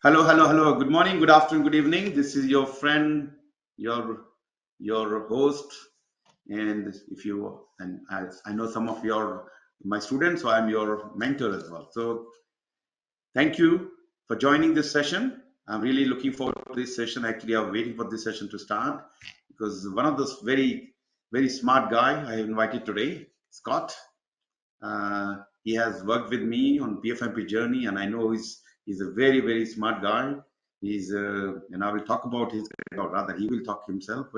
Hello, hello, hello. Good morning, good afternoon, good evening. This is your friend, your host, and if you and I know some of your my students, so I'm your mentor as well. So thank you for joining this session. I'm really looking forward to this session. Actually, I'm waiting for this session to start because one of those very smart guy I invited today, Scott. He has worked with me on PfMP journey, and I know he's a very smart guy. He's and I will talk about his, or rather, he will talk himself.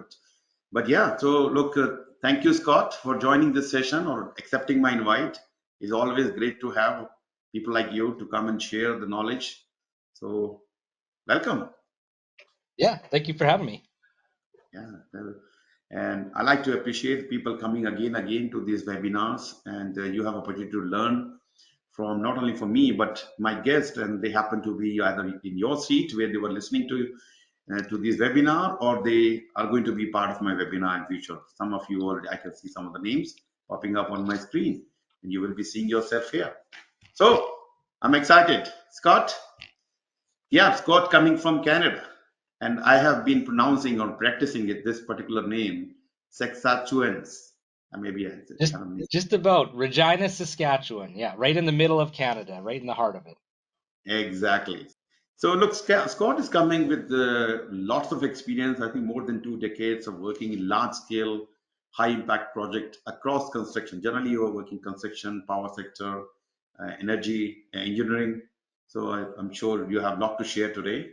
But yeah. So look, thank you, Scott, for joining this session or accepting my invite. It's always great to have people like you to come and share the knowledge. So welcome. Yeah, thank you for having me. Yeah. And I like to appreciate people coming again to these webinars, and you have opportunity to learn from not only from me but my guest, and they happen to be either in your seat where they were listening to this webinar, or they are going to be part of my webinar in future. Some of you already, I can see some of the names popping up on my screen, and you will be seeing yourself here. So I'm excited, Scott. Yeah, Scott coming from Canada, and I have been pronouncing or practicing it this particular name, Saskatchewans. Maybe I Just kind of missed. just about Regina, Saskatchewan. Yeah, right in the middle of Canada, right in the heart of it. Exactly. So look, Scott is coming with lots of experience. I think more than 2 decades of working in large scale, high impact project across construction. Generally, you are working construction, power sector, energy, engineering. So I'm sure you have a lot to share today.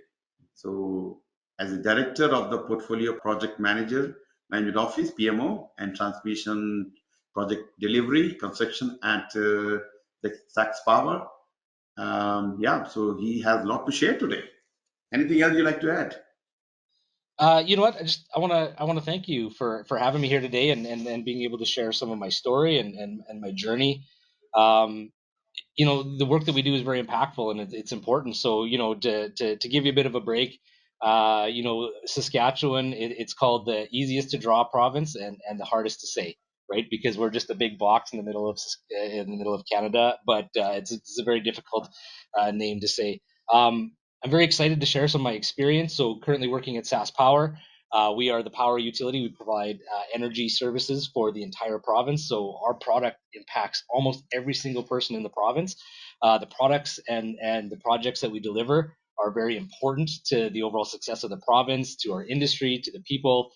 So as a director of the portfolio project manager, management office, PMO, and transmission project delivery, construction at the Sax Power. Yeah, so he has a lot to share today. Anything else you'd like to add? You know what? I wanna thank you for having me here today and being able to share some of my story and my journey. Um, the work that we do is very impactful and it's important. So to give you a bit of a break, Saskatchewan, it's called the easiest to draw province and the hardest to say, right? Because we're just a big box in the middle of Canada, but it's a very difficult name to say. I'm very excited to share some of my experience. So currently working at Sask Power. We are the power utility. We provide energy services for the entire province. So our product impacts almost every single person in the province. The products and the projects that we deliver are very important to the overall success of the province, to our industry, to the people,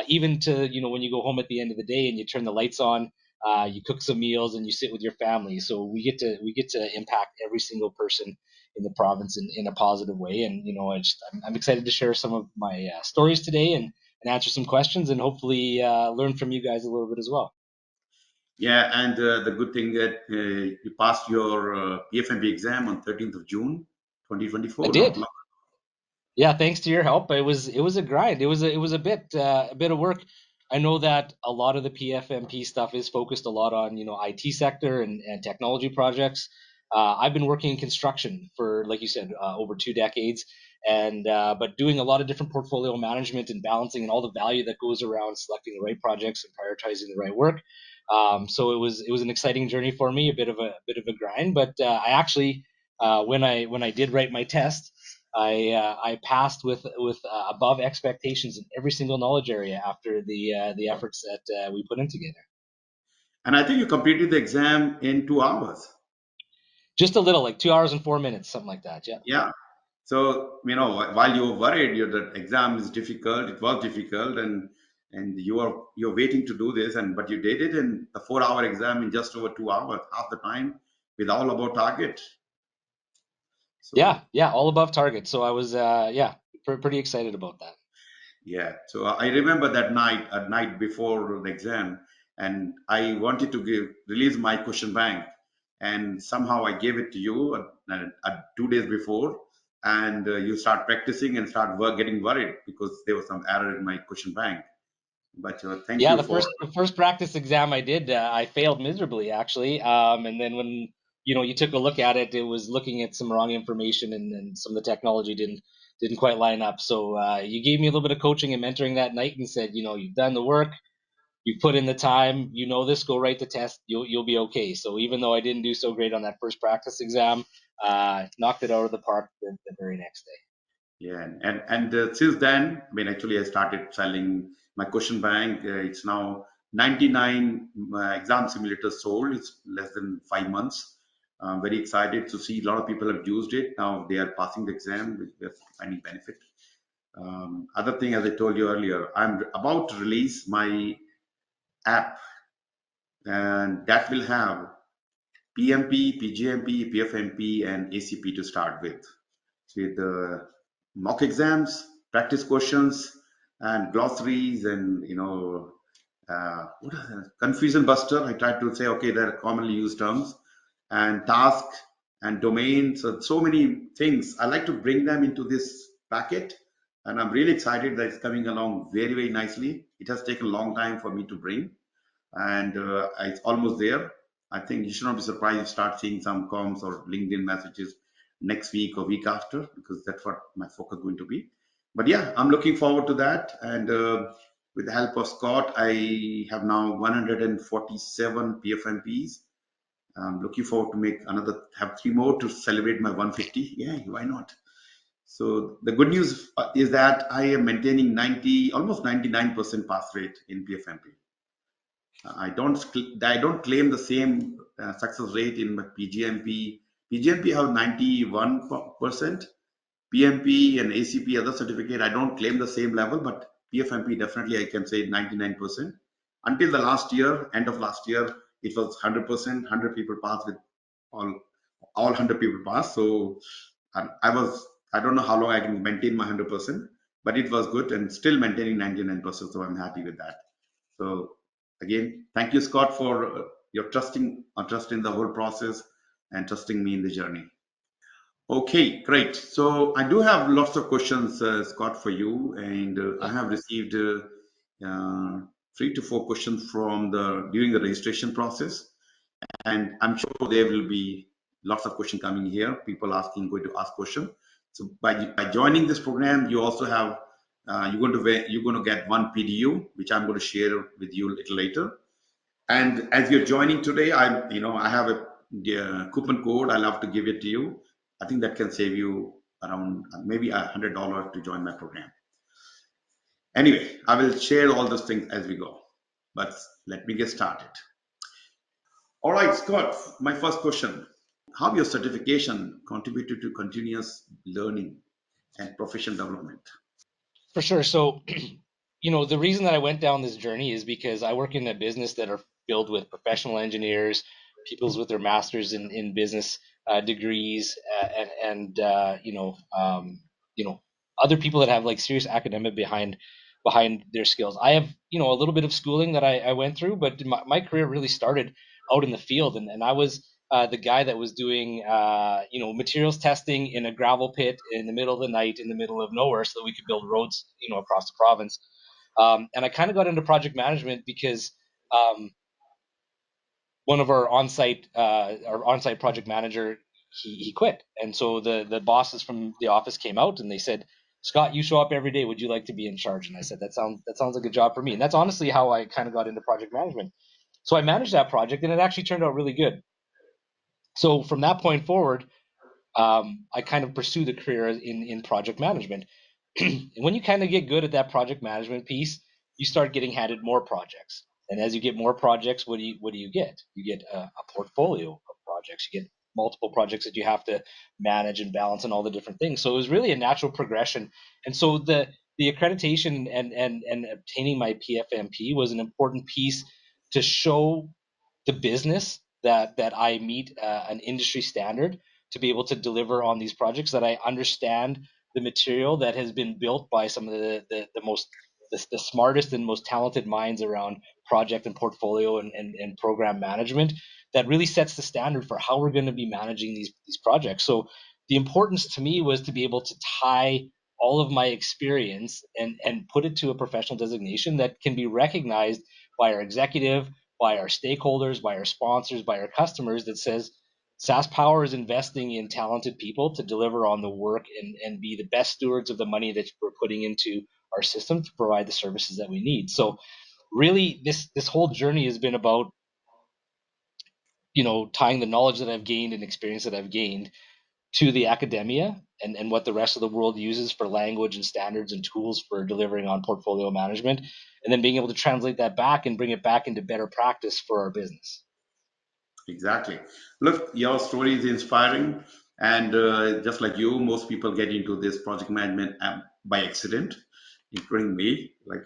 even to when you go home at the end of the day and you turn the lights on, you cook some meals and you sit with your family. So we get to impact every single person in the province in a positive way. And I'm excited to share some of my stories today and answer some questions and hopefully learn from you guys a little bit as well. Yeah, and the good thing that you passed your PFMB exam on 13th of June, I 2024, not did. long. Yeah, thanks to your help. It was a grind. It was a bit of work. I know that a lot of the PFMP stuff is focused a lot on IT sector and technology projects. I've been working in construction for, like you said, over 2 decades, and but doing a lot of different portfolio management and balancing and all the value that goes around selecting the right projects and prioritizing the right work. So it was an exciting journey for me, a bit of a grind, but I actually when I did write my test. I passed with above expectations in every single knowledge area after the efforts that we put in together. And I think you completed the exam in 2 hours. Just a little, like 2 hours and 4 minutes, something like that. Yeah. Yeah. So, while you were worried, the exam is difficult, it was difficult, and you're waiting to do this, and but you did it in the 4 hour exam in just over 2 hours, half the time, with all about target. Yeah, So yeah, all above target. So I was yeah, pretty excited about that. yeah, so I remember that night, a night before the exam, and I wanted to release my question bank, and somehow I gave it to you 2 days before, and you start practicing and start getting worried because there was some error in my question bank. But thank Yeah, you the for. first practice exam I did, I failed miserably actually. And then when you took a look at it, it was looking at some wrong information and some of the technology didn't quite line up. So you gave me a little bit of coaching and mentoring that night and said, you've done the work, you've put in the time, this, go write the test, you'll be okay. So even though I didn't do so great on that first practice exam, knocked it out of the park the very next day. Yeah, and since then, I mean, actually, I started selling my question bank. It's now 99 exam simulators sold. It's less than 5 months. I'm very excited to see a lot of people have used it. Now they are passing the exam, which they're finding benefit. Other thing, as I told you earlier, I'm about to release my app, and that will have PMP, PgMP, PfMP, and ACP to start with mock exams, practice questions, and glossaries, and what are confusion buster. I tried to say, okay, there are commonly used terms, and task and domain. So many things. I like to bring them into this packet, and I'm really excited that it's coming along very, very nicely. It has taken a long time for me to bring, and it's almost there. I think you should not be surprised if you start seeing some comms or LinkedIn messages next week or week after, because that's what my focus is going to be. But yeah, I'm looking forward to that. And with the help of Scott, I have now 147 PFMPs. I'm looking forward to have three more to celebrate my 150. Yeah, why not? So the good news is that I am maintaining almost 99% pass rate in PFMP. I don't claim the same success rate in my PGMP. PGMP have 91%. PMP and ACP other certificate, I don't claim the same level, but PFMP definitely I can say 99%. Until the last year, end of last year, it was 100%. 100 people passed with all all 100 people passed. So I don't know how long I can maintain my 100%, but it was good and still maintaining 99%. So I'm happy with that. So again, thank you, Scott, for your trust in the whole process and trusting me in the journey. Okay, great. So I do have lots of questions, Scott, for you, and I Yeah, have received 3 to 4 questions from the during the registration process, and I'm sure there will be lots of questions coming here. People going to ask questions. So by joining this program, you also have you're going to get one PDU, which I'm going to share with you a little later. And as you're joining today, I have a coupon code. I love to give it to you. I think that can save you around maybe $100 to join my program. Anyway, I will share all those things as we go. But let me get started. All right, Scott, my first question. How your certification contributed to continuous learning and professional development? for sure. So, the reason that I went down this journey is because I work in a business that are filled with professional engineers, peoples with their masters in business degrees, and other people that have like serious academic behind their skills. I have a little bit of schooling that I went through, but my career really started out in the field, and I was the guy that was doing materials testing in a gravel pit in the middle of the night in the middle of nowhere so that we could build roads across the province. And I kind of got into project management because um, one of our on-site project manager, he quit, and so the bosses from the office came out and they said, Scott, you show up every day. Would you like to be in charge? And I said, that sounds like a job for me. And that's honestly how I kind of got into project management. So I managed that project, and it actually turned out really good. So from that point forward, I kind of pursued a career in project management. And when you kind of get good at that project management piece, you start getting handed more projects. And as you get more projects, what do you get? You get a portfolio of projects. You get multiple projects that you have to manage and balance and all the different things. So it was really a natural progression. And so the accreditation and obtaining my PFMP was an important piece to show the business that I meet an industry standard to be able to deliver on these projects, that I understand the material that has been built by some of the smartest and most talented minds around project and portfolio and program management, that really sets the standard for how we're going to be managing these projects. So the importance to me was to be able to tie all of my experience and put it to a professional designation that can be recognized by our executive, by our stakeholders, by our sponsors, by our customers, that says SAS Power is investing in talented people to deliver on the work and be the best stewards of the money that we're putting into our system to provide the services that we need. So really this whole journey has been about tying the knowledge that I've gained and experience that I've gained to the academia and what the rest of the world uses for language and standards and tools for delivering on portfolio management, and then being able to translate that back and bring it back into better practice for our business. Exactly. Look, your story is inspiring, and just like you, most people get into this project management by accident, including me. Like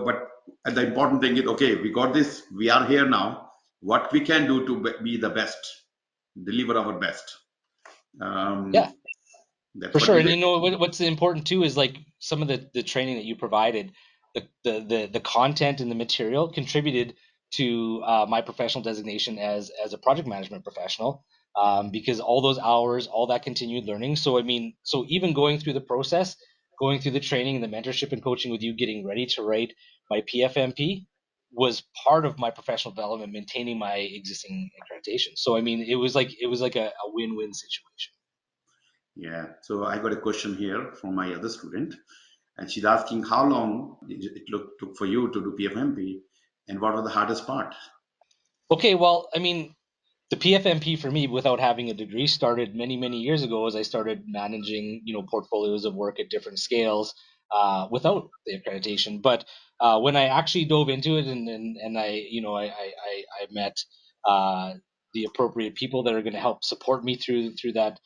but the important thing is, okay, we got this. We are here now. What we can do to be the best, deliver our best. Yeah, Um, that's for what sure. we And do. you know what's important too is like some of the training that you provided, the content and the material contributed to my professional designation as a project management professional, because all those hours, all that continued learning. So I mean, so even going through the process, going through the training and the mentorship and coaching with you, getting ready to write my PFMP was part of my professional development, maintaining my existing accreditation. So I mean, it was like a win-win situation. Yeah. So I got a question here from my other student, and she's asking how long took for you to do PFMP, and what was the hardest part? Okay, well, I mean, the PFMP for me, without having a degree, started many, many years ago as I started managing, portfolios of work at different scales without the accreditation. But when I actually dove into it and I met uh, the appropriate people that are going to help support me through that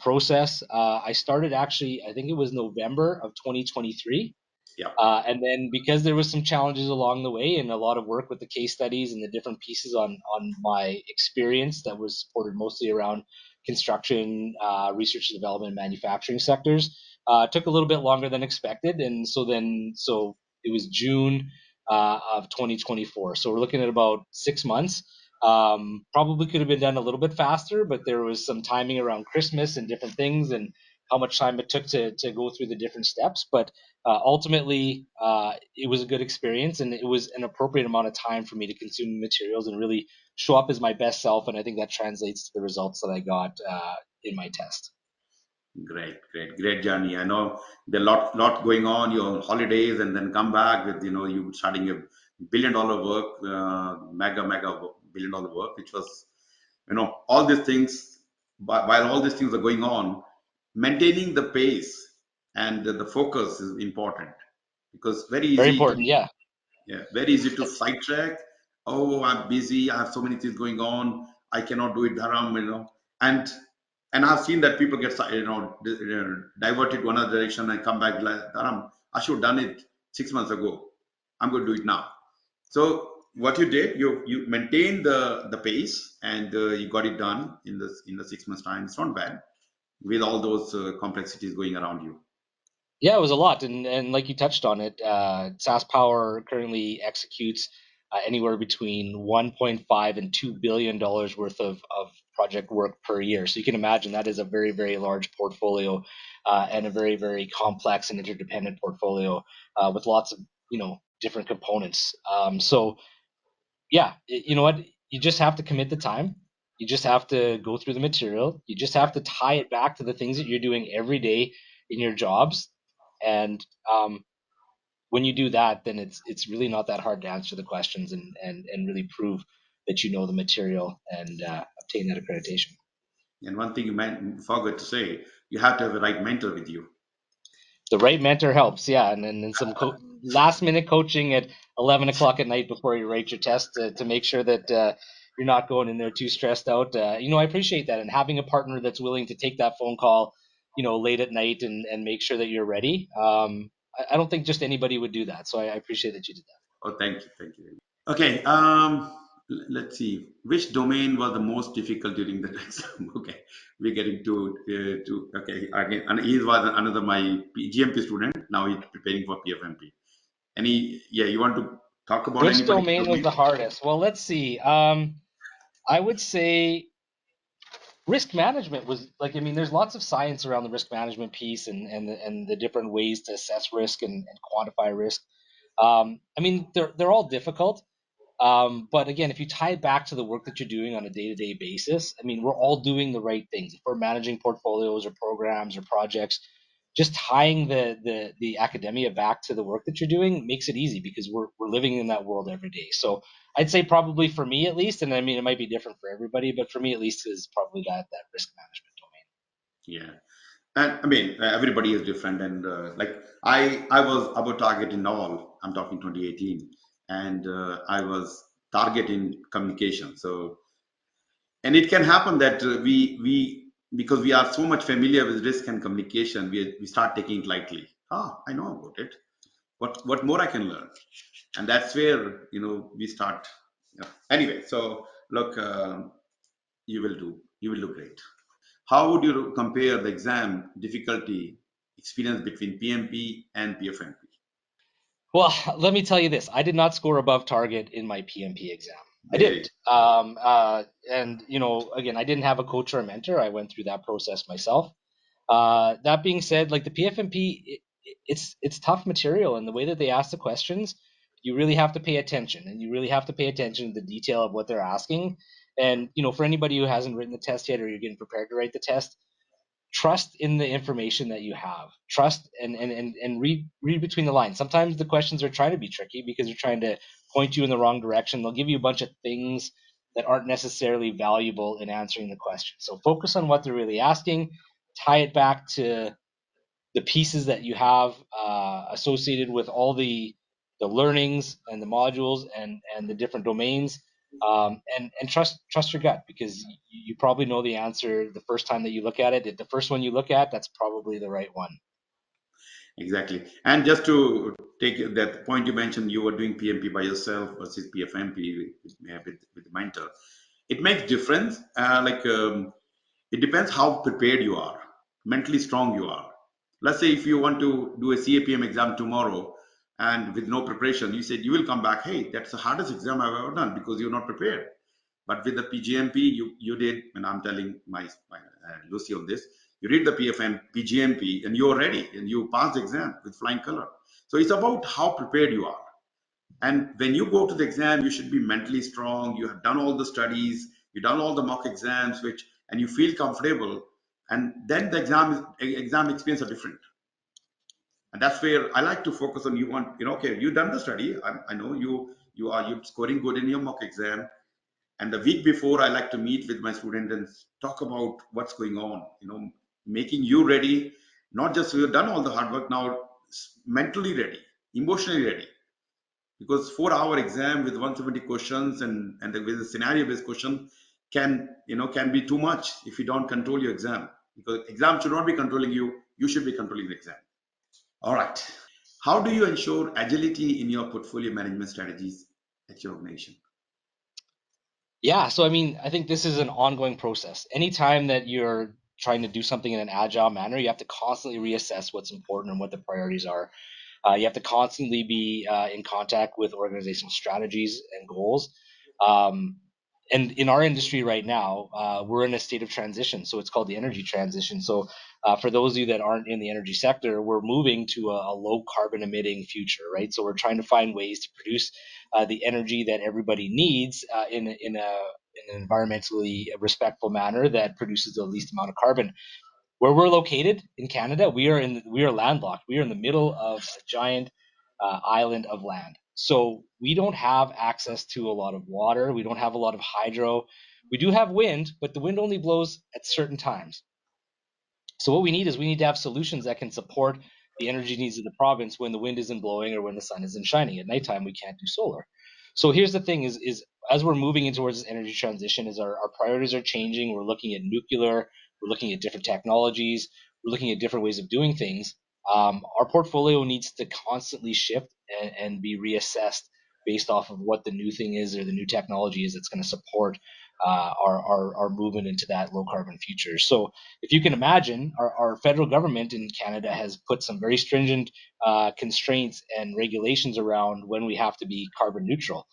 process, I started actually, I think it was November of 2023. Yeah. And then because there was some challenges along the way and a lot of work with the case studies and the different pieces on my experience that was supported mostly around construction, research and development, and manufacturing sectors, took a little bit longer than expected. And so it was June of 2024. So we're looking at about 6 months. Probably could have been done a little bit faster, but there was some timing around Christmas and different things and how much time it took to go through the different steps. But ultimately, it was a good experience, and it was an appropriate amount of time for me to consume the materials and really show up as my best self. And I think that translates to the results that I got in my test. Great, great, great journey. I know there lot going on. You're on holidays and then come back with you starting a billion-dollar work, mega billion-dollar work, which was all these things. While all these things are going on, maintaining the pace and the focus is important because very Very easy to important, yeah. yeah, very easy to sidetrack. Oh, I'm busy. I have so many things going on. I cannot do it, Dharam. And I've seen that people get diverted to another direction and come back like, Dharam, I should have done it 6 months ago. I'm going to do it now. So what you did, you maintained the pace and you got it done in the 6 months time. It's not bad with all those complexities going around you. Yeah, it was a lot, and like you touched on it, SAS Power currently executes anywhere between 1.5 and $2 billion worth of project work per year. So you can imagine that is a very, very large portfolio and a very, very complex and interdependent portfolio with lots of different components. So yeah, you know what? You just have to commit the time. You just have to go through the material. You just Yeah. have to tie it back to the things that you're doing every day in your jobs. And when you do that, then it's really not that hard to answer the questions and really prove that you know the material and obtain that accreditation. And one thing you forgot to say, you have to have the right mentor with you. The right mentor helps, yeah, and then some last minute coaching at 11 o'clock at night before you write your test to make sure that you're not going in there too stressed out. I appreciate that, and having a partner that's willing to take that phone call, late at night and make sure that you're ready. I don't think just anybody would do that, so I appreciate that you did that. Oh, thank you, thank you. Okay, let's see. Which domain was the most difficult during the exam? Okay, we're getting to okay again. And he was another my PgMP student. Now he's preparing for PfMP. Any yeah, you want to talk about any Which particular domain was domain? the hardest? Well, let's see. I would say risk management was like, I mean, there's lots of science around the risk management piece and the different ways to assess risk and quantify risk. I mean, they're all difficult. But again, if you tie it back to the work that you're doing on a day-to-day basis, I mean, we're all doing the right things. If we're managing portfolios or programs or projects, just tying the academia back to the work that you're doing makes it easy because we're living in that world every day. So I'd say probably for me at least, and I mean it might be different for everybody, but for me at least is probably that risk management Yeah. And I mean, everybody is different. And like I was about target in all, I'm talking 2018, and I was targeting communication. So, and it can happen that because we are so much familiar with risk and communication, we start taking it lightly. Ah, I know about it. What more I can learn? And that's where we start. Yeah. Anyway, so look, you will do great. How would you compare the exam difficulty experience between PMP and PFMP? Well, let me tell you this. I did not score above target in my PMP exam. I Hey, didn't. And again, I didn't have a coach or a mentor. I went through that process myself. That being said, like the PFMP, it's tough material, and the way that they ask the questions, you really have to pay attention, and you really have to pay attention to the detail of what they're asking. And for anybody who hasn't written the test yet, or you're getting prepared to write the test, trust in the information that you have. Trust and read between the lines. Sometimes the questions are trying to be tricky because they're trying to point you in the wrong direction. They'll give you a bunch of things that aren't necessarily valuable in answering the question. So focus on what they're really asking, tie it back to the pieces that you have associated with all the learnings and the modules and the different domains, and trust your gut, because you probably know the answer the first time that you look at it. If the first one you look at, that's probably the right one. exactly. And just to take that point you mentioned, you were doing PMP by yourself versus PFMP with the mentor. It makes difference. It depends how prepared you are, mentally strong you are. Let's say if you want to do a CAPM exam tomorrow and with no preparation, you said you will come back, hey, that's the hardest exam I've ever done because you're not prepared. But with the PGMP, you did, and I'm telling my Lucy on this, you read the PFM, PGMP, and you're ready and you pass the exam with flying color. So it's about how prepared you are. And when you go to the exam, you should be mentally strong. You have done all the studies, you've done all the mock exams, and you feel comfortable. And then the exam experience are different. And that's where I like to focus on. You want, okay, you've done the study. I know you scoring good in your mock exam. And the week before, I like to meet with my students and talk about what's going on. Making you ready, not just you've done all the hard work now, mentally ready, emotionally ready, because 4 hour exam with 170 questions with a scenario based question can be too much if you don't control your exam, because exam should not be controlling you, you should be controlling the exam. All right, how do you ensure agility in your portfolio management strategies at your organization? Yeah, so I mean, I think this is an ongoing process. Anytime that you're trying to do something in an agile manner, you have to constantly reassess what's important and what the priorities are. You have to constantly be in contact with organizational strategies and goals. Um, and in our industry right now, we're in a state of transition. So it's called the energy transition. So for those of you that aren't in the energy sector, we're moving to a low carbon emitting future, right? So we're trying to find ways to produce the energy that everybody needs in an environmentally respectful manner that produces the least amount of carbon. Where we're located in Canada, we are landlocked. We are in the middle of a giant island of land. So we don't have access to a lot of water. We don't have a lot of hydro. We do have wind, but the wind only blows at certain times. So what we need to have solutions that can support the energy needs of the province when the wind isn't blowing or when the sun isn't shining. At nighttime, we can't do solar. So here's the thing: is as we're moving in towards this energy transition, is our priorities are changing. We're looking at nuclear. We're looking at different technologies. We're looking at different ways of doing things. Our portfolio needs to constantly shift and be reassessed based off of what the new thing is or the new technology is that's going to support our movement into that low carbon future. So if you can imagine, our federal government in Canada has put some very stringent constraints and regulations around when we have to be carbon neutral.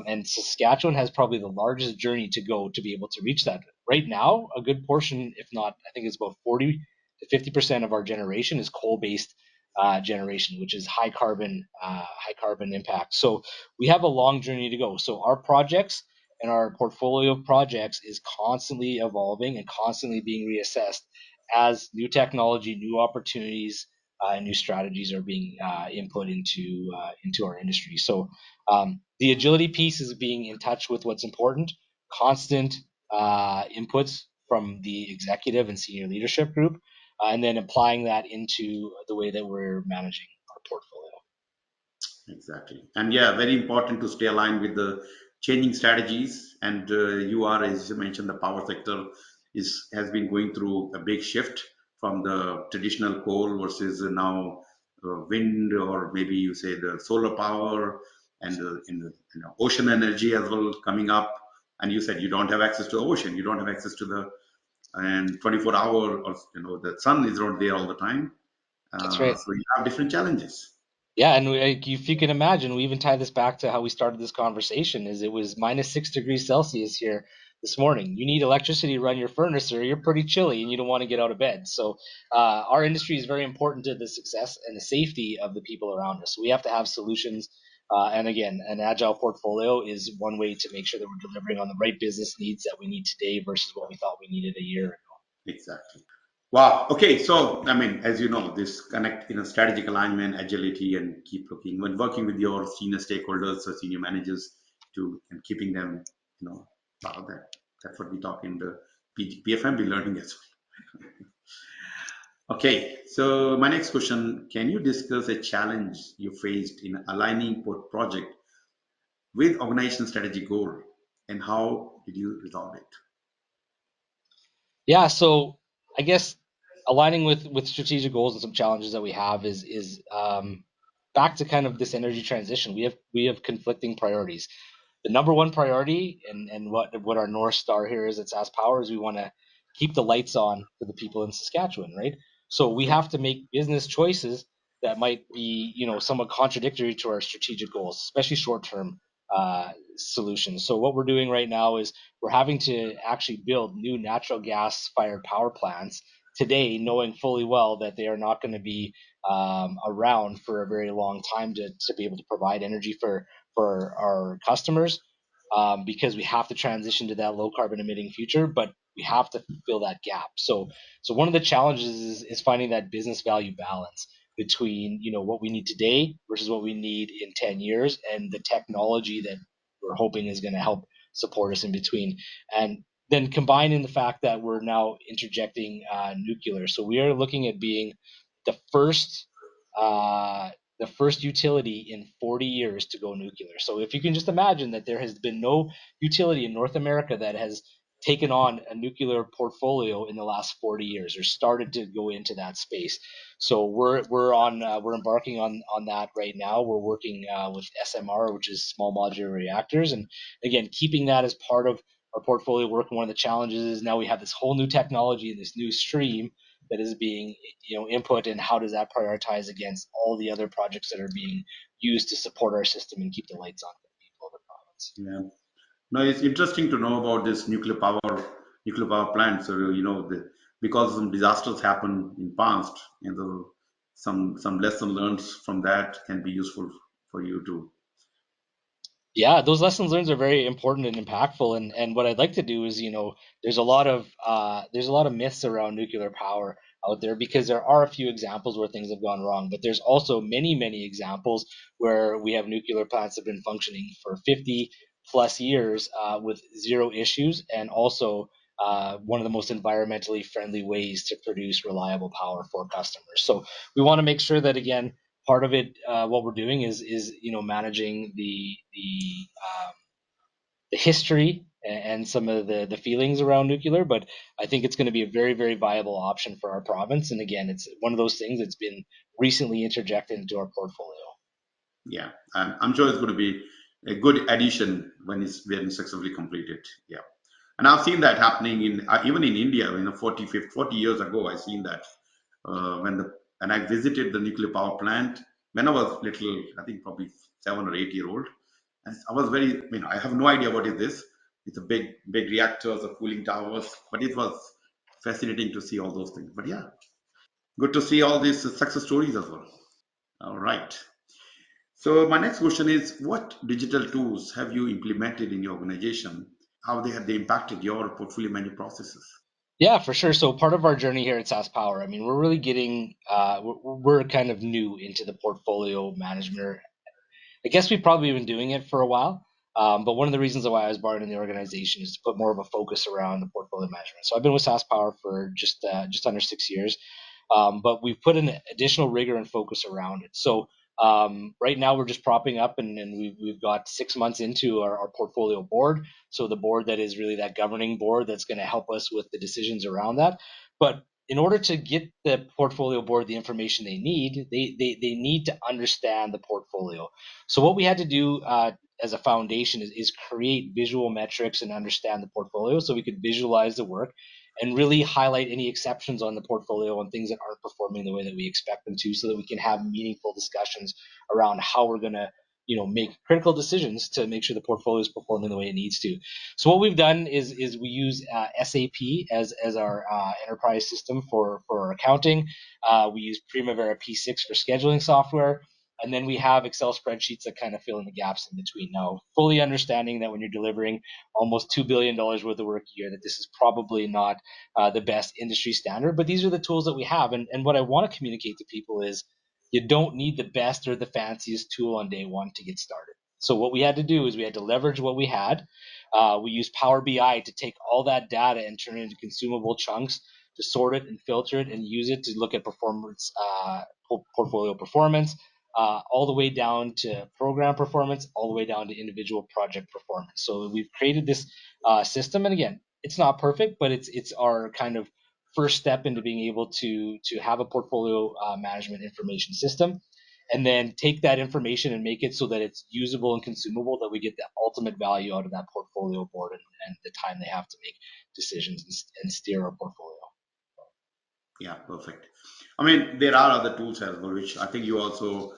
And Saskatchewan has probably the largest journey to go to be able to reach that. Right now, a good portion, if not, I think it's about 40 to 50% of our generation is coal-based generation, which is high carbon impact. So we have a long journey to go. So our projects and our portfolio of projects is constantly evolving and constantly being reassessed as new technology, new opportunities, and new strategies are being input into our industry. So the agility piece is being in touch with what's important, constant inputs from the executive and senior leadership group, and then applying that into the way that we're managing our portfolio. Exactly. And yeah, very important to stay aligned with the changing strategies. And you are, as you mentioned, the power sector has been going through a big shift from the traditional coal versus now wind, or maybe you say the solar power, and ocean energy as well coming up. And you said you don't have access to the ocean, you don't have access to the and 24 hour, or the sun is not there all the time. That's right. So you have different challenges. Yeah, and if you can imagine, we even tie this back to how we started this conversation. Is it was -6 degrees Celsius here this morning. You need electricity to run your furnace, or you're pretty chilly and you don't want to get out of bed. So our industry is very important to the success and the safety of the people around us. So we have to have solutions. And again, an agile portfolio is one way to make sure that we're delivering on the right business needs that we need today versus what we thought we needed a year ago. Exactly. Wow. Okay. So, I mean, as you know, this connect, strategic alignment, agility, and keep looking when working with your senior stakeholders or senior managers and keeping them, part of that. That's what we talk in the PFMP learning as well. Okay. So, my next question: can you discuss a challenge you faced in aligning project with organization strategy goal, and how did you resolve it? Yeah, so I guess aligning with strategic goals and some challenges that we have is back to kind of this energy transition. We have conflicting priorities. The number one priority and what our North Star here is at SAS Power is we want to keep the lights on for the people in Saskatchewan, right? So we Okay. have to make business choices that might be, somewhat contradictory to our strategic goals, especially short-term solutions. So what we're doing right now is we're having to actually build new natural gas fired power plants today, knowing fully well that they are not going to be around for a very long time to be able to provide energy for our customers, because we have to transition to that low carbon emitting future, but we have to fill that gap. So one of the challenges is finding that business value balance between what we need today versus what we need in 10 years, and the technology that we're hoping is going to help support us in between. And then combine in the fact that we're now interjecting nuclear. So we are looking at being the first uh, the first utility in 40 years to go nuclear. So if you can just imagine that there has been no utility in North America that has taken on a nuclear portfolio in the last 40 years or started to go into that space. So we're embarking on that right now. We're working with SMR, which is small modular reactors, and again keeping that as part of our portfolio work. And one of the challenges is now we have this whole new technology and this new stream that is being input, and how does that prioritize against all the other projects that are being used to support our system and keep the lights on for the people of the province. Yeah. No, it's interesting to know about this nuclear power plant. So because some disasters happen in past, some lesson learned from that can be useful for you to. Yeah, those lessons learned are very important and impactful. And what I'd like to do is, there's a lot of myths around nuclear power out there, because there are a few examples where things have gone wrong, but there's also many examples where we have nuclear plants that have been functioning for 50 plus years with zero issues, and also one of the most environmentally friendly ways to produce reliable power for customers. So we want to make sure that, again, part of it, what we're doing is managing the history and some of the feelings around nuclear. But I think it's going to be a very viable option for our province. And again, it's one of those things that's been recently interjected into our portfolio. Yeah, I'm sure it's going to be a good addition when it's successfully completed. Yeah, and I've seen that happening in even in India. 40 years ago, I seen that when I visited the nuclear power plant when I was little. I think probably 7 or 8 year old. And I was very, I have no idea what is this. It's a big reactors or cooling towers, but it was fascinating to see all those things. But yeah, good to see all these success stories as well. All right. So my next question is, what digital tools have you implemented in your organization? How they impacted your portfolio management processes? Yeah, for sure. So part of our journey here at SAS Power, I mean, we're really getting, we're kind of new into the portfolio management. I guess we've probably been doing it for a while, But one of the reasons why I was brought in the organization is to put more of a focus around the portfolio management. So I've been with SaskPower for just under 6 years, but we've put an additional rigor and focus around it. So right now we're just propping up, and we've got 6 months into our portfolio board. So the board that is really that governing board that's going to help us with the decisions around that. But in order to get the portfolio board the information they need, they need to understand the portfolio. So what we had to do as a foundation is create visual metrics and understand the portfolio so we could visualize the work and really highlight any exceptions on the portfolio and things that aren't performing the way that we expect them to, so that we can have meaningful discussions around how we're going to make critical decisions to make sure the portfolio is performing the way it needs to. So what we've done is we use SAP as our enterprise system for our accounting. We use Primavera P6 for scheduling software. And then we have Excel spreadsheets that kind of fill in the gaps in between. Now, fully understanding that when you're delivering almost $2 billion worth of work a year, that this is probably not the best industry standard, but these are the tools that we have. And what I want to communicate to people is you don't need the best or the fanciest tool on day one to get started. So what we had to do is we had to leverage what we had. We used Power BI to take all that data and turn it into consumable chunks to sort it and filter it and use it to look at performance, portfolio performance, all the way down to program performance, all the way down to individual project performance. So we've created this system, and again, it's not perfect, but it's our kind of first step into being able to have a portfolio management information system, and then take that information and make it so that it's usable and consumable, that we get the ultimate value out of that portfolio board and the time they have to make decisions and steer our portfolio. Yeah, perfect. I mean, there are other tools as well, which I think you also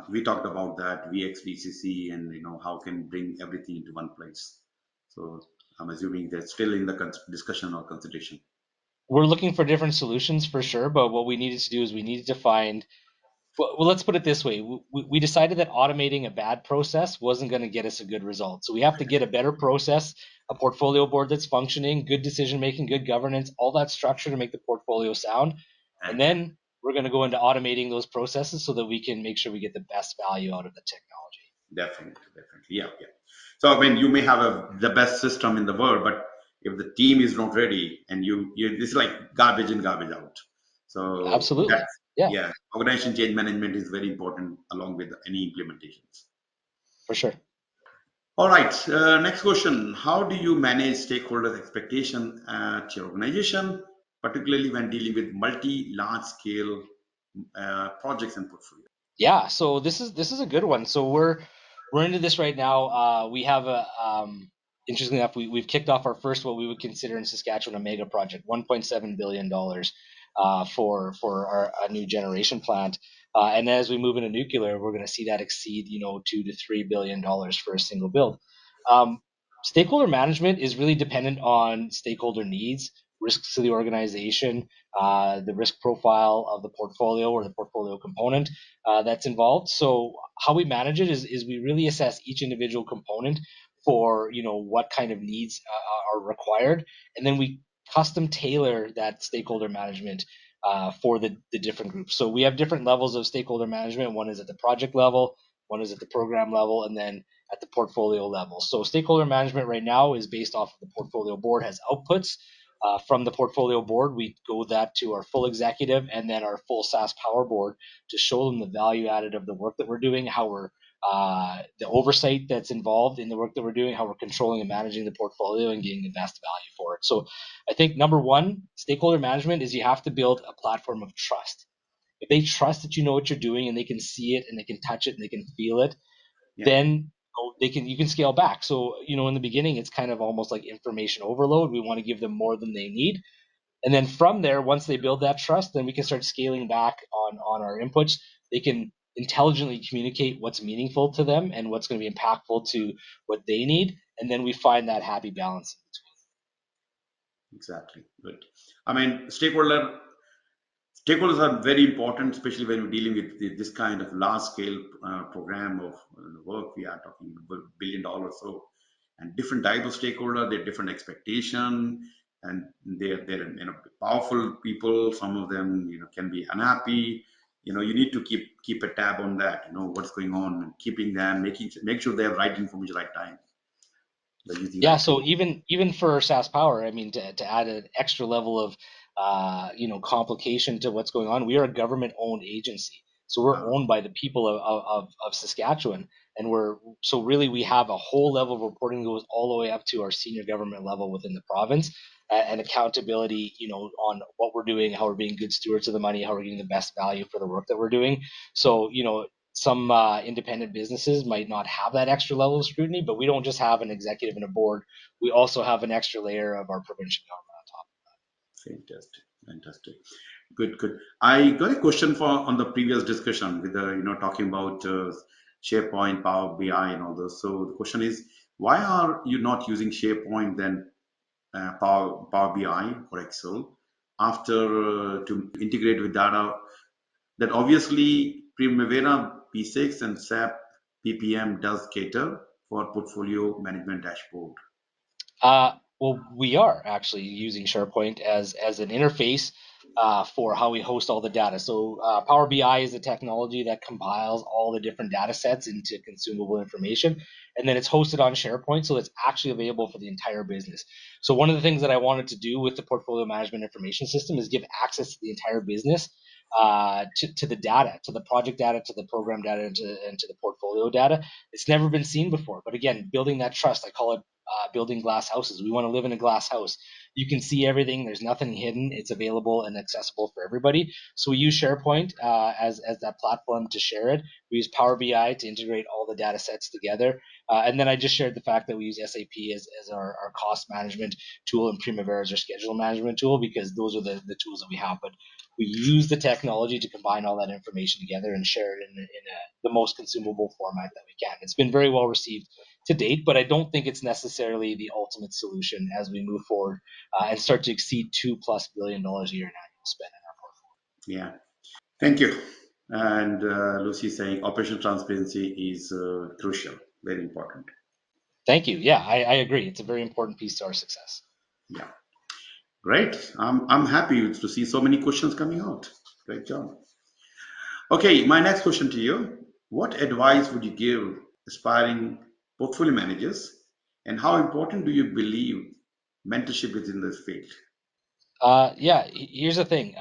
we talked about that VXDCC, and how can bring everything into one place. So I'm assuming they're still in the discussion or consideration. We're looking for different solutions for sure, but what we needed to do is we needed to find. Well, let's put it this way. We decided that automating a bad process wasn't going to get us a good result. So we have to get a better process, a portfolio board that's functioning, good decision making, good governance, all that structure to make the portfolio sound. And Exactly. then we're going to go into automating those processes so that we can make sure we get the best value out of the technology. Definitely, definitely. Yeah, yeah. So I mean, you may have the best system in the world, but if the team is not ready, and you this is like garbage in, garbage out. So Absolutely. that's, Yeah, yeah, organization change management is very important along with any implementations. for sure. All right. Next question. How do you manage stakeholders' expectation at your organization, particularly when dealing with large scale projects and portfolio? Yeah, so this is a good one. So we're into this right now. We have a interestingly enough, we've kicked off our first what we would consider in Saskatchewan a mega project, $1.7 billion for a new generation plant. And as we move into nuclear, we're going to see that exceed $2 to $3 billion for a single build. Um, Stakeholder management is really dependent on stakeholder needs, risks to the organization, the risk profile of the portfolio or the portfolio component that's involved. So how we manage it is we really assess each individual component for what kind of needs are required, and then we custom tailor that stakeholder management for the different groups. So we have different levels of stakeholder management. One is at the project level, one is at the program level, and then at the portfolio level. So stakeholder management right now is based off of the portfolio board has outputs. From the portfolio board, we go that to our full executive and then our full SaaS Power board to show them the value added of the work that we're doing, how we're the oversight that's involved in the work that we're doing, how we're controlling and managing the portfolio and getting the best value for it. So I think number one, stakeholder management is you have to build a platform of trust. If they trust that you know what you're doing and they can see it and they can touch it and they can feel it, Yeah, then you can scale back. So in the beginning, it's kind of almost like information overload. We want to give them more than they need, and then from there, once they build that trust, then we can start scaling back on our inputs. They can intelligently communicate what's meaningful to them and what's going to be impactful to what they need, and then we find that happy balance in between. exactly. Good. I mean, stakeholders are very important, especially when we're dealing with this kind of large scale program of work. We are talking about $1 billion. So, and different type of stakeholder, their different expectation, and they're powerful people. Some of them can be unhappy. you need to keep a tab on that, what's going on, and keeping them, make sure they have right information right time, they're using Yeah, right so tool. even for SAS Power, I mean, to add an extra level of complication to what's going on, we are a government-owned agency, so we're uh, owned by the people of Saskatchewan, and really we have a whole level of reporting that goes all the way up to our senior government level within the province, and accountability, on what we're doing, how we're being good stewards of the money, how we're getting the best value for the work that we're doing. So some independent businesses might not have that extra level of scrutiny, but we don't just have an executive and a board. We also have an extra layer of our provincial government on top. Fantastic, fantastic. Good, good. I got a question for on the previous discussion with the, talking about SharePoint, Power BI, and all those. So the question is, why are you not using SharePoint then Power BI or Excel after to integrate with data that obviously Primavera P6 and SAP PPM does cater for portfolio management dashboard. Well, we are actually using SharePoint as an interface for how we host all the data. So Power BI is a technology that compiles all the different data sets into consumable information, and then it's hosted on SharePoint, so it's actually available for the entire business. So one of the things that I wanted to do with the portfolio management information system is give access to the entire business to the data, to the project data, to the program data, and to the portfolio data. It's never been seen before. But again, building that trust, I call it building glass houses. We want to live in a glass house. You can see everything. There's nothing hidden. It's available and accessible for everybody. So we use SharePoint as that platform to share it. We use Power BI to integrate all the data sets together. And then I just shared the fact that we use SAP as our cost management tool, and Primavera as our schedule management tool, because those are the tools that we have. But we use the technology to combine all that information together and share it the most consumable format that we can. It's been very well received to date, but I don't think it's necessarily the ultimate solution as we move forward and start to exceed $2+ billion a year in annual spend in our portfolio. Yeah, thank you. And Lucy saying operational transparency is crucial, very important. Thank you. Yeah, I agree. It's a very important piece to our success. Yeah, great. I'm happy to see so many questions coming out. Great job. Okay, my next question to you. What advice would you give aspiring portfolio managers, and how important do you believe mentorship is in this field? Yeah, here's the thing.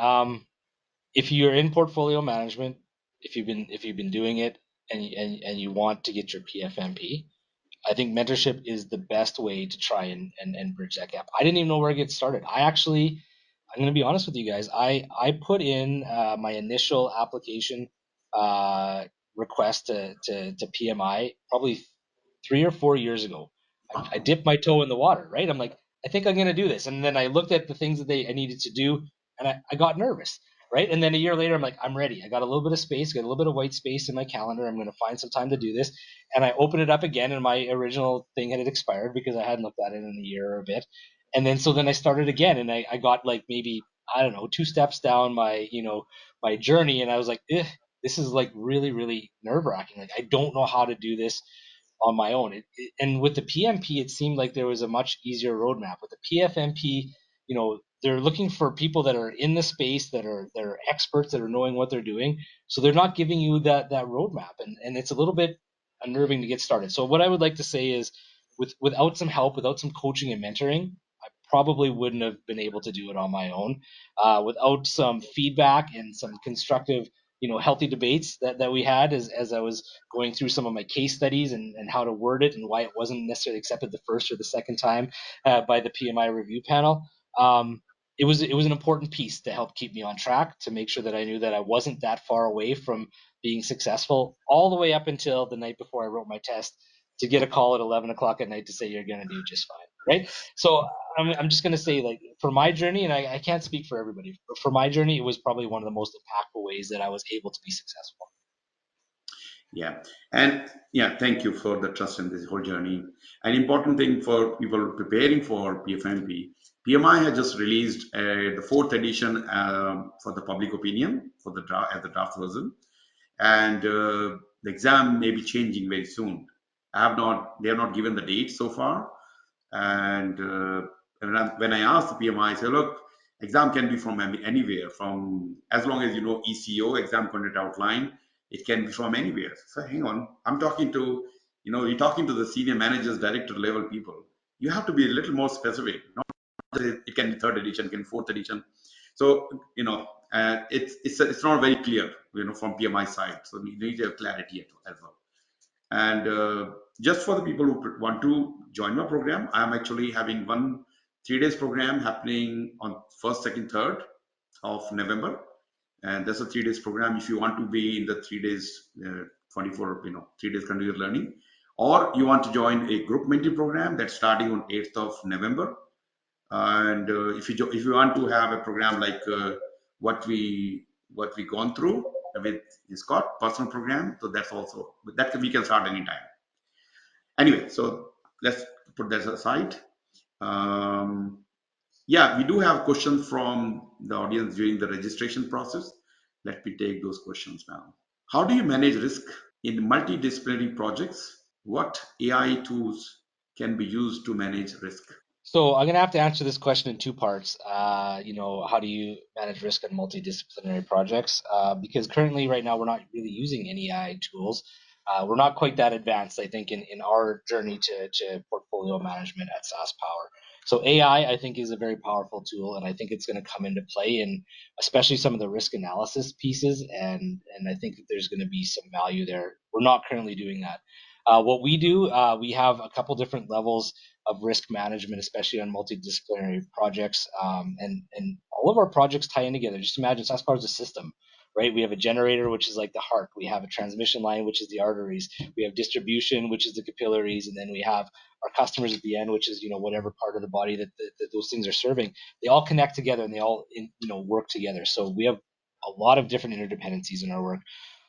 If you're in portfolio management, if you've been doing it and you want to get your PFMP, I think mentorship is the best way to try and bridge that gap. I didn't even know where to get started. I'm going to be honest with you guys. I put in my initial application uh, request to PMI probably 3 or 4 years ago. I dipped my toe in the water, right? I'm like, I think I'm going to do this. And then I looked at the things that I needed to do, and I got nervous, right? And then a year later, I'm like, I'm ready. I got a little bit of space, got a little bit of white space in my calendar. I'm going to find some time to do this. And I opened it up again, and my original thing had expired because I hadn't looked at it in a year or a bit. And then so then I started again, and I got like maybe, I don't know, two steps down my journey, and I was like, this is like really, really nerve wracking. Like, I don't know how to do this on my own. And with the PMP, it seemed like there was a much easier roadmap. With the PFMP, they're looking for people that are in the space, that are experts, that are knowing what they're doing. So they're not giving you that roadmap, and it's a little bit unnerving to get started. So what I would like to say is, without some help, without some coaching and mentoring, I probably wouldn't have been able to do it on my own. Without some feedback and some constructive, healthy debates that we had as I was going through some of my case studies and how to word it and why it wasn't necessarily accepted the first or the second time by the PMI review panel. It was an important piece to help keep me on track, to make sure that I knew that I wasn't that far away from being successful, all the way up until the night before I wrote my test, to get a call at 11 o'clock at night to say you're going to do just fine, right? So I'm just going to say, like, for my journey, and I can't speak for everybody, but for my journey, it was probably one of the most impactful ways that I was able to be successful. Yeah, and yeah, thank you for the trust in this whole journey. An important thing for people preparing for PFMP, PMI has just released the fourth edition for the public opinion for the draft as the draft version, and the exam may be changing very soon. They have not given the date so far, and when I asked the PMI, I said, look, Exam can be from anywhere, from as long as you know ECO, exam content outline, it can be from anywhere. So hang on, I'm talking to, you're talking to the senior managers, director level people. You have to be a little more specific. Not that it can be third edition, can be fourth edition. So it's not very clear, from PMI side. So we need to have clarity as well. And just for the people who want to join my program, I'm actually having one 3 days program happening on 1st, 2nd, 3rd of November. And that's a 3 days program. If you want to be in the 3 days, 24, 3 days continuous learning, or you want to join a group mentoring program that's starting on 8th of November. And if you want to have a program like what we gone through with Scott personal program, so that's also that we can start anytime. Anyway, so let's put that aside. Um, yeah, we do have questions from the audience during the registration process. Let me take those questions now. How do you manage risk in multidisciplinary projects? What AI tools can be used to manage risk? So I'm gonna have to answer this question in two parts. How do you manage risk in multidisciplinary projects? Because currently, right now, we're not really using any AI tools. We're not quite that advanced, I think, in our journey to portfolio management at SAS Power. So AI, I think, is a very powerful tool, and I think it's going to come into play in especially some of the risk analysis pieces, and I think that there's going to be some value there. We're not currently doing that. What we do, we have a couple different levels of risk management, especially on multidisciplinary projects. And all of our projects tie in together. Just imagine SaaSpower is a system, right? We have a generator, which is like the heart. We have a transmission line, which is the arteries. We have distribution, which is the capillaries, and then we have our customers at the end, which is whatever part of the body that those things are serving. They all connect together and they all work together. So we have a lot of different interdependencies in our work.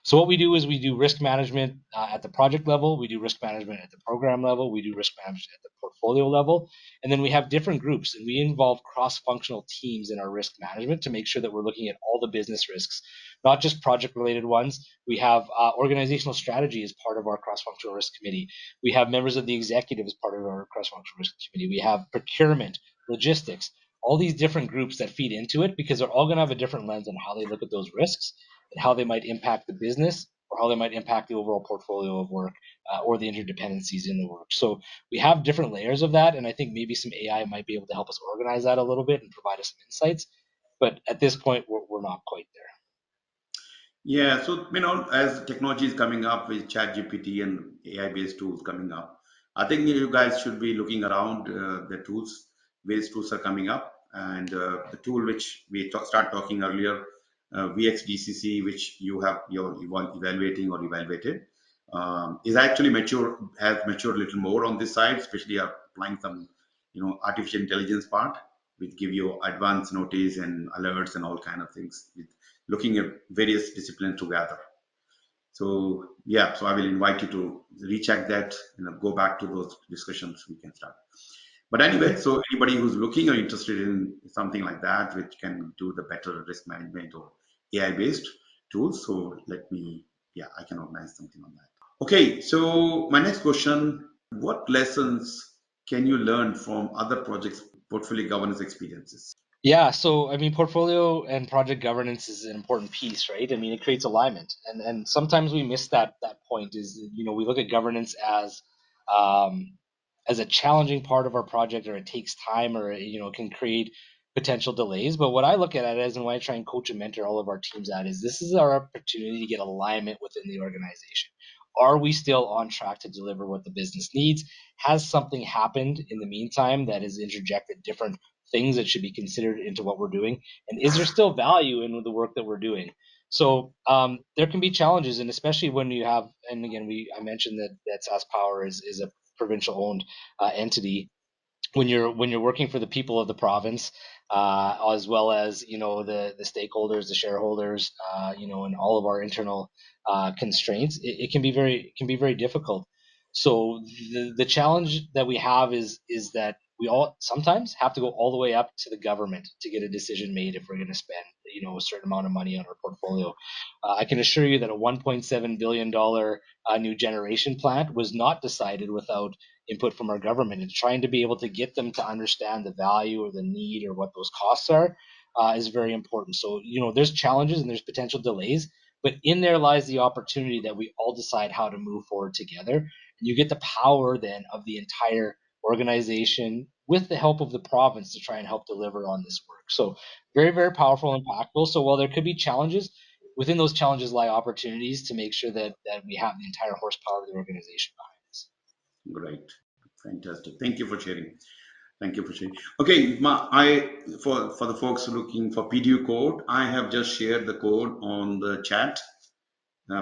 So what we do is we do risk management at the project level, we do risk management at the program level, we do risk management at the portfolio level, and then we have different groups and we involve cross-functional teams in our risk management to make sure that we're looking at all the business risks, not just project-related ones. We have organizational strategy as part of our cross-functional risk committee. We have members of the executive as part of our cross-functional risk committee. We have procurement, logistics, all these different groups that feed into it because they're all going to have a different lens on how they look at those risks and how they might impact the business or how they might impact the overall portfolio of work or the interdependencies in the work. So we have different layers of that, and I think maybe some AI might be able to help us organize that a little bit and provide us some insights. But at this point, we're not quite there. Yeah, so as technology is coming up with ChatGPT and AI-based tools coming up, I think you guys should be looking around the tools, various tools are coming up, and the tool which we start talking earlier, VXDCC, which you're evaluating or evaluated, is actually has matured a little more on this side, especially applying some, artificial intelligence part, which give you advanced notice and alerts and all kind of things, with looking at various disciplines together. So yeah, so I will invite you to recheck that, go back to those discussions we can start. But anyway, so anybody who's looking or interested in something like that, which can do the better risk management or AI based tools, so yeah, I can organize something on that. Okay, so my next question, what lessons can you learn from other projects, portfolio governance experiences? Yeah, so I mean, portfolio and project governance is an important piece, right? I mean, it creates alignment, and sometimes we miss that point. Is we look at governance um, as a challenging part of our project, or it takes time, or it can create potential delays. But what I look at it as, and what I try and coach and mentor all of our teams at, is this is our opportunity to get alignment within the organization. Are we still on track to deliver what the business needs? Has something happened in the meantime that has interjected different things that should be considered into what we're doing? And is there still value in the work that we're doing? So there can be challenges, and especially when you have, and again, I mentioned that SAS Power is a provincial owned entity. When you're working for the people of the province, as well as the stakeholders, the shareholders, and all of our internal constraints, it can be very difficult. So the challenge that we have is that we all sometimes have to go all the way up to the government to get a decision made if we're going to spend a certain amount of money on our portfolio. I can assure you that a $1.7 billion new generation plant was not decided without input from our government, and trying to be able to get them to understand the value or the need or what those costs are. is very important. So, there's challenges and there's potential delays, but in there lies the opportunity that we all decide how to move forward together. And you get the power then of the entire organization with the help of the province to try and help deliver on this work. So very, very powerful and impactful. So while there could be challenges, within those challenges lie opportunities to make sure that we have the entire horsepower of the organization behind us. Great. Fantastic. Thank you for sharing. Thank you for sharing. Okay, for the folks looking for PDU code, I have just shared the code on the chat.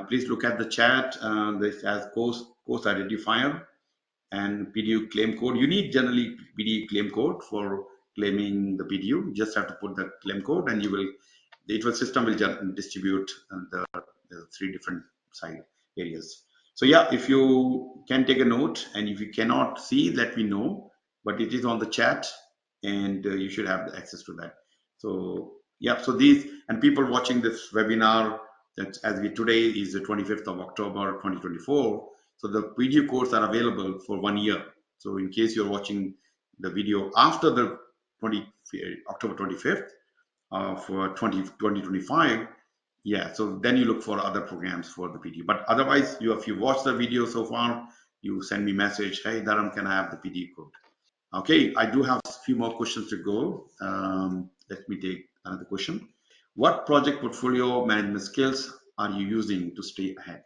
Please look at the chat. This has course identifier and PDU claim code. You need generally PDU claim code for claiming the PDU. You just have to put the claim code, and the system will distribute the three different side areas. So yeah, if you can take a note, and if you cannot see, let me know. But it is on the chat, and you should have access to that. So yeah, so these and people watching this webinar, that as we today is the 25th of October 2024. So the video codes are available for 1 year. So in case you're watching the video after the October 25th for 2025, yeah, so then you look for other programs for the PDU. But otherwise, if you watch the video so far, you send me message, hey, Dharam, can I have the PDU code? Okay, I do have a few more questions to go. Let me take another question. What project portfolio management skills are you using to stay ahead?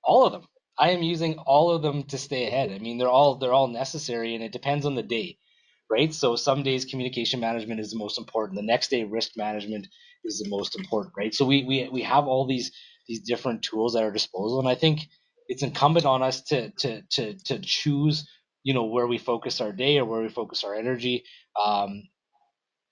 All of them. I am using all of them to stay ahead. I mean, they're all necessary, and it depends on the day, right? So some days communication management is the most important. The next day risk management is the most important, right? So we have all these different tools at our disposal, and I think it's incumbent on us to choose, where we focus our day or where we focus our energy. Um,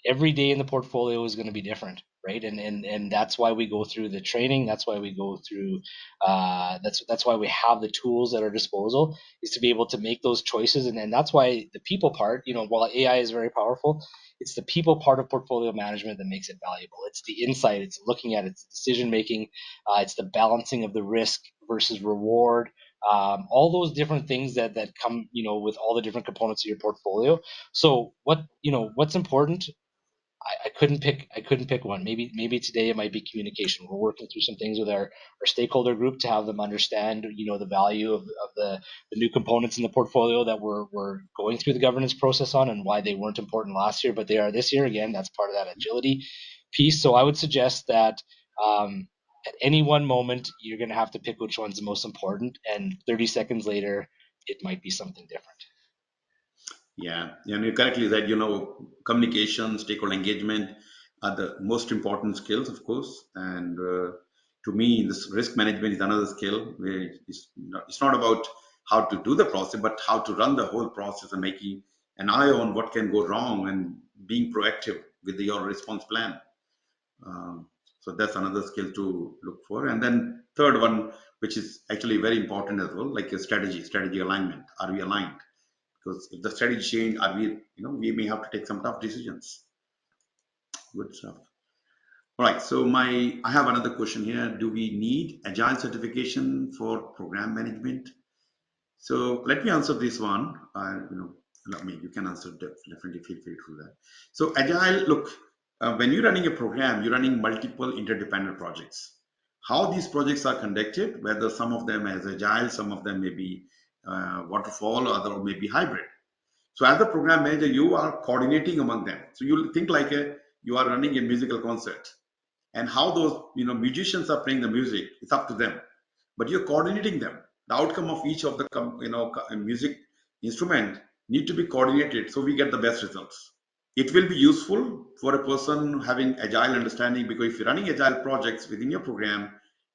every day in the portfolio is going to be different, right? And that's why we go through the training. That's why we go through. That's why we have the tools at our disposal, is to be able to make those choices. And that's why the people part, while AI is very powerful, it's the people part of portfolio management that makes it valuable. It's the insight. It's looking at its decision making. It's the balancing of the risk versus reward. All those different things that come, with all the different components of your portfolio. So what's important, I couldn't pick one. Maybe today it might be communication. We're working through some things with our stakeholder group to have them understand, the value of the new components in the portfolio that we're going through the governance process on, and why they weren't important last year, but they are this year. Again, that's part of that agility piece. So I would suggest that at any one moment, you're going to have to pick which one's the most important, and 30 seconds later, it might be something different. Yeah, and you correctly said, communication, stakeholder engagement are the most important skills, of course. And to me, this risk management is another skill where it's not about how to do the process, but how to run the whole process and making an eye on what can go wrong and being proactive with your response plan. Um, so that's another skill to look for. And then third one, which is actually very important as well, like a strategy alignment. Are we aligned? Because if the strategy change, are we may have to take some tough decisions. Good stuff. All right, so I have another question here. Do we need agile certification for program management? So let me answer this one. You can answer, definitely feel free to do that. So agile, look, when you're running a program, you're running multiple interdependent projects. How these projects are conducted, whether some of them as agile, some of them may be waterfall, other may be hybrid. So as a program manager, you are coordinating among them. So you think like you are running a musical concert, and how those musicians are playing the music, it's up to them. But you're coordinating them. The outcome of each of the music instrument need to be coordinated so we get the best results. It will be useful for a person having agile understanding, because if you're running agile projects within your program,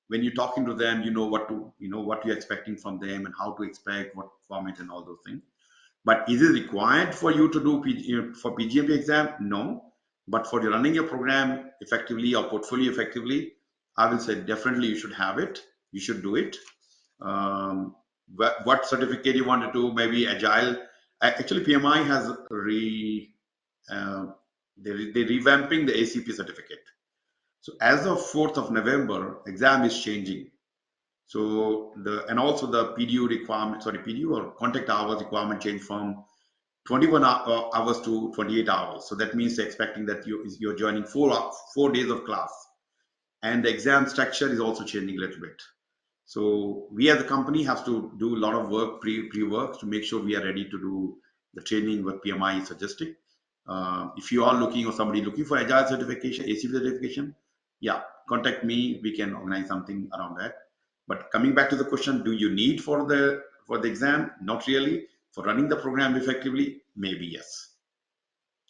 when you're talking to them, what you're expecting from them and how to expect what format and all those things. But is it required for you to do for PgMP exam? No. But for running your program effectively or portfolio effectively, I will say definitely you should have it. You should do it. What certificate you want to do? Maybe agile. Actually, PMI has they revamping the ACP certificate. So as of 4th of November, exam is changing. So and also the PDU requirement, PDU or contact hours requirement change from hours to 28 hours. So that means expecting that you're joining 4 days of class, and the exam structure is also changing a little bit. So we as a company have to do a lot of work, pre-work, to make sure we are ready to do the training what PMI is suggesting. If you are looking or somebody looking for agile certification, ACP certification, yeah, contact me. We can organize something around that. But coming back to the question, do you need for the exam? Not really. For running the program effectively, maybe yes.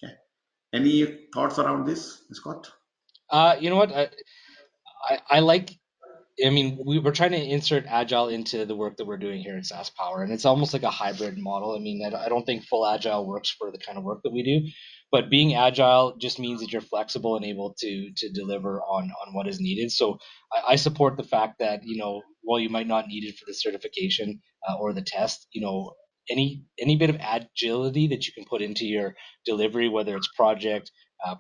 Okay. Any thoughts around this, Scott? You know what? I like. I mean, we're trying to insert agile into the work that we're doing here in SAS Power, and it's almost like a hybrid model. I mean, I don't think full agile works for the kind of work that we do, but being agile just means that you're flexible and able to deliver on what is needed. So I support the fact that, while you might not need it for the certification or the test, any bit of agility that you can put into your delivery, whether it's project,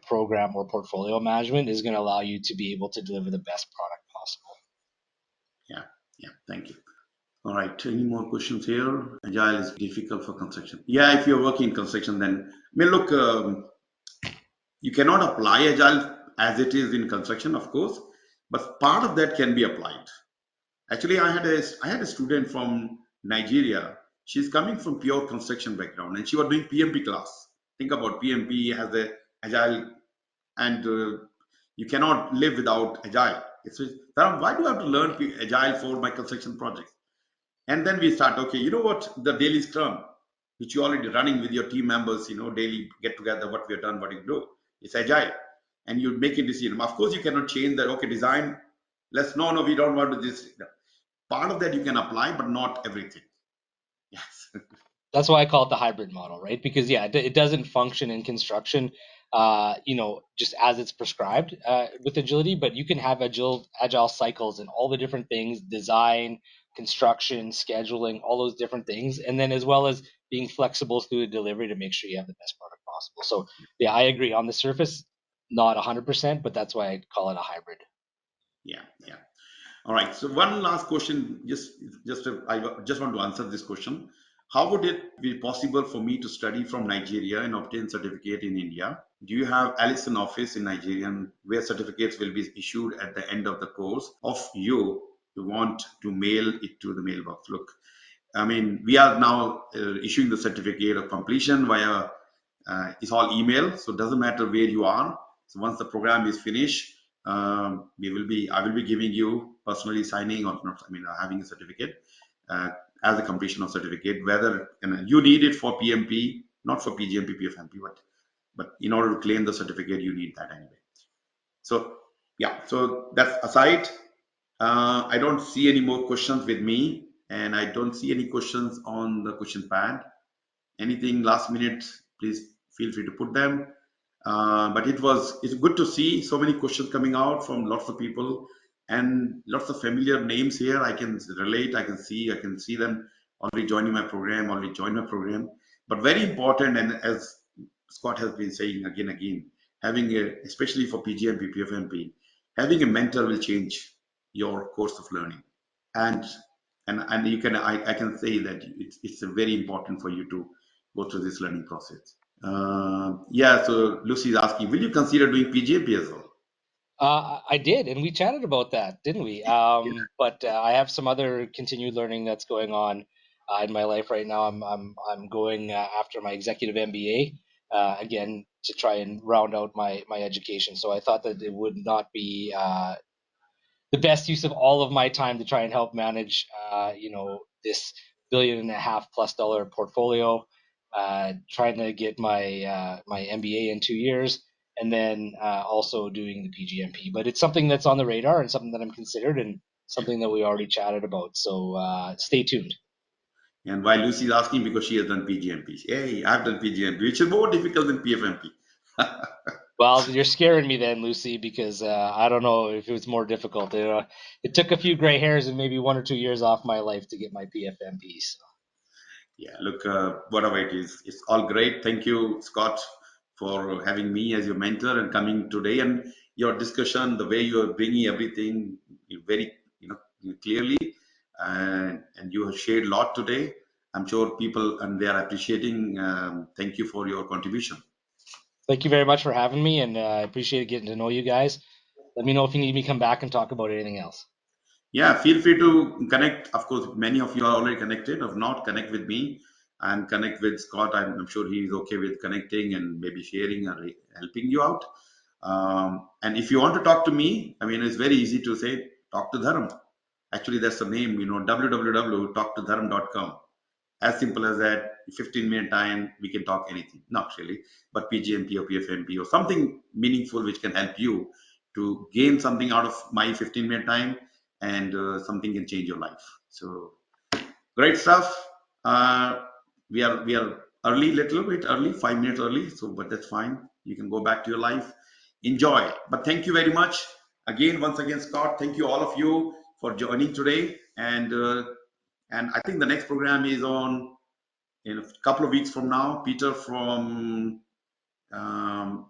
program, or portfolio management, is going to allow you to be able to deliver the best product possible. Yeah, yeah. Thank you. All right. Any more questions here? Agile is difficult for construction. Yeah, if you're working in construction, then I mean, look, you cannot apply agile as it is in construction, of course, but part of that can be applied. Actually, I had a student from Nigeria. She's coming from pure construction background, and she was doing PMP class. Think about PMP has a agile, and you cannot live without agile. It's Dharam, why do I have to learn agile for my construction projects? And then we start, okay, you know what, the daily scrum, which you're already running with your team members, daily get together, what we have done, what you do, it's agile. And you make a decision. Of course, you cannot change that, okay, design, no, we don't want to this. Part of that you can apply, but not everything. Yes. That's why I call it the hybrid model, right? Because yeah, it doesn't function in construction, just as it's prescribed with agility. But you can have agile cycles and all the different things: design, construction, scheduling, all those different things, and then as well as being flexible through the delivery to make sure you have the best product possible. So yeah, I agree. On the surface, not 100%, but that's why I call it a hybrid. Yeah, yeah. All right. So one last question, I just want to answer this question. How would it be possible for me to study from Nigeria and obtain certificate in India? Do you have Allison office in Nigeria where certificates will be issued at the end of the course of you want to mail it to the mailbox? Look, I mean, we are now issuing the certificate of completion via it's all email, so it doesn't matter where you are. So once the program is finished, I will be giving you personally signing or not. I mean, having a certificate as a completion of certificate. Whether you need it for PMP, not for PgMP PfMP, but in order to claim the certificate, you need that anyway. So yeah, so that's aside. I don't see any more questions with me, and I don't see any questions on the question pad. Anything last minute, please feel free to put them. But it's good to see so many questions coming out from lots of people and lots of familiar names here. I can relate, I can see them already joining my program, already joined my program. But very important, and as Scott has been saying again, especially for PgMP, PfMP, having a mentor will change your course of learning. And I can say that it's very important for you to go through this learning process. Yeah, so Lucy is asking, will you consider doing PGMP as well? I did, and we chatted about that, didn't we? But I have some other continued learning that's going on in my life right now. I'm going after my executive MBA again to try and round out my education. So I thought that it would not be the best use of all of my time to try and help manage, this $1.5 billion+ portfolio, trying to get my MBA in 2 years, and then also doing the PGMP. But it's something that's on the radar and something that I'm considered and something that we already chatted about. So stay tuned. And why Lucy is asking, because she has done PGMP. Hey, I've done PGMP, which is more difficult than PFMP. Well, you're scaring me then, Lucy, because I don't know if it was more difficult. It took a few gray hairs and maybe 1 or 2 years off my life to get my PFMP. So. Yeah, look, whatever it is, it's all great. Thank you, Scott, for having me as your mentor and coming today. And your discussion, the way you are bringing everything very, clearly, and you have shared a lot today. I'm sure people and they are appreciating. Thank you for your contribution. Thank you very much for having me, and I appreciate getting to know you guys. Let me know if you need me to come back and talk about anything else. Yeah, feel free to connect. Of course, many of you are already connected. If not, connect with me and connect with Scott. I'm sure he is okay with connecting and maybe sharing or helping you out. And if you want to talk to me, I mean, it's very easy to say, talk to Dharam. Actually, that's the name, www.talktodharam.com. As simple as that. 15-minute time, we can talk anything. Not really, but PgMP or PfMP or something meaningful which can help you to gain something out of my 15-minute time, and something can change your life. So great stuff. We are early, little bit early, 5 minutes early. So, but that's fine. You can go back to your life, enjoy. But thank you very much again, once again, Scott. Thank you all of you for joining today. And I think the next program is on in a couple of weeks from now. Peter from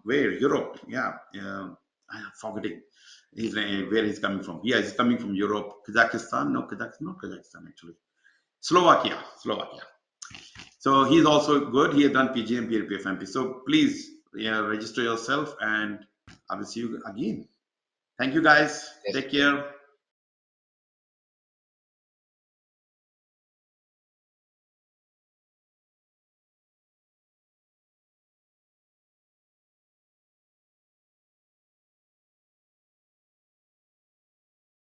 where? Europe. Yeah, I'm forgetting. Where he's coming from. Yeah, he's coming from Europe. Kazakhstan. No, Kazakhstan. Not Kazakhstan actually. Slovakia. So he's also good. He has done PgMP and PfMP. So please, yeah, register yourself, and I will see you again. Thank you, guys. Yes. Take care.